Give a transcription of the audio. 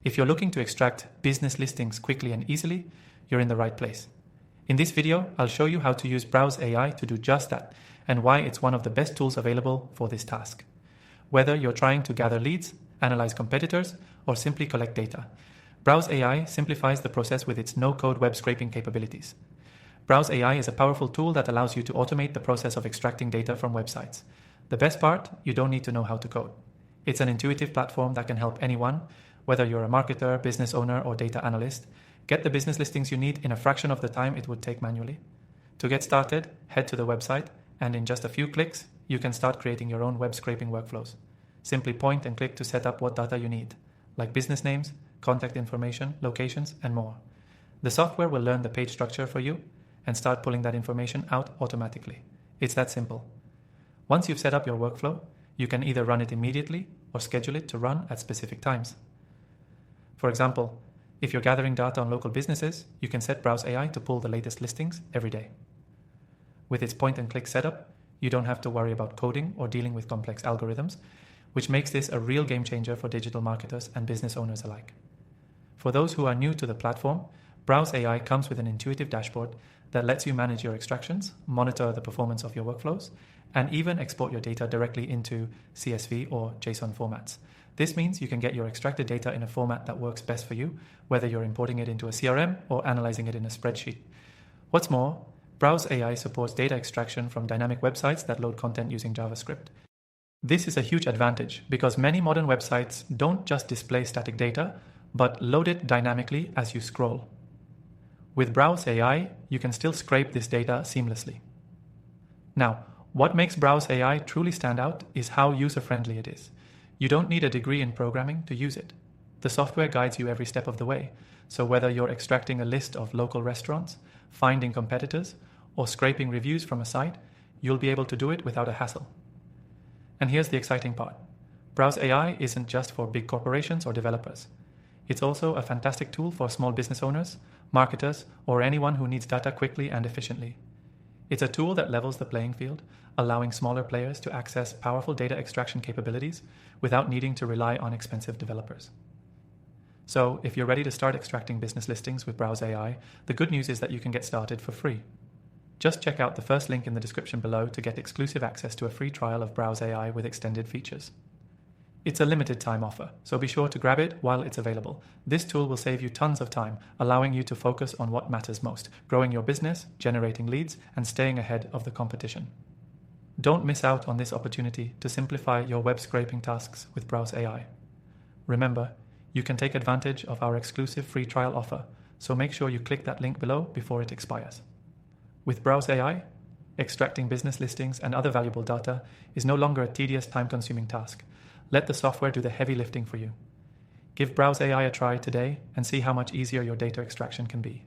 If you're looking to extract business listings quickly and easily, you're in the right place. In this video, I'll show you how to use Browse AI to do just that and why it's one of the best tools available for this task. Whether you're trying to gather leads, analyze competitors, or simply collect data, Browse AI simplifies the process with its no-code web scraping capabilities. Browse AI is a powerful tool that allows you to automate the process of extracting data from websites. The best part, you don't need to know how to code. It's an intuitive platform that can help anyone, whether you're a marketer, business owner, or data analyst, get the business listings you need in a fraction of the time it would take manually. To get started, head to the website, and in just a few clicks, you can start creating your own web scraping workflows. Simply point and click to set up what data you need, like business names, contact information, locations, and more. The software will learn the page structure for you and start pulling that information out automatically. It's that simple. Once you've set up your workflow, you can either run it immediately or schedule it to run at specific times. For example, if you're gathering data on local businesses, you can set Browse AI to pull the latest listings every day. With its point-and-click setup, you don't have to worry about coding or dealing with complex algorithms, which makes this a real game changer for digital marketers and business owners alike. For those who are new to the platform, Browse AI comes with an intuitive dashboard that lets you manage your extractions, monitor the performance of your workflows, and even export your data directly into CSV or JSON formats. This means you can get your extracted data in a format that works best for you, whether you're importing it into a CRM or analyzing it in a spreadsheet. What's more, Browse AI supports data extraction from dynamic websites that load content using JavaScript. This is a huge advantage because many modern websites don't just display static data, but load it dynamically as you scroll. With Browse AI, you can still scrape this data seamlessly. Now, what makes Browse AI truly stand out is how user-friendly it is. You don't need a degree in programming to use it. The software guides you every step of the way, so whether you're extracting a list of local restaurants, finding competitors, or scraping reviews from a site, you'll be able to do it without a hassle. And here's the exciting part. Browse AI isn't just for big corporations or developers. It's also a fantastic tool for small business owners, marketers, or anyone who needs data quickly and efficiently. It's a tool that levels the playing field, allowing smaller players to access powerful data extraction capabilities without needing to rely on expensive developers. So, if you're ready to start extracting business listings with Browse AI, the good news is that you can get started for free. Just check out the first link in the description below to get exclusive access to a free trial of Browse AI with extended features. It's a limited time offer, so be sure to grab it while it's available. This tool will save you tons of time, allowing you to focus on what matters most, growing your business, generating leads, and staying ahead of the competition. Don't miss out on this opportunity to simplify your web scraping tasks with Browse AI. Remember, you can take advantage of our exclusive free trial offer, so make sure you click that link below before it expires. With Browse AI, extracting business listings and other valuable data is no longer a tedious, time-consuming task. Let the software do the heavy lifting for you. Give Browse AI a try today and see how much easier your data extraction can be.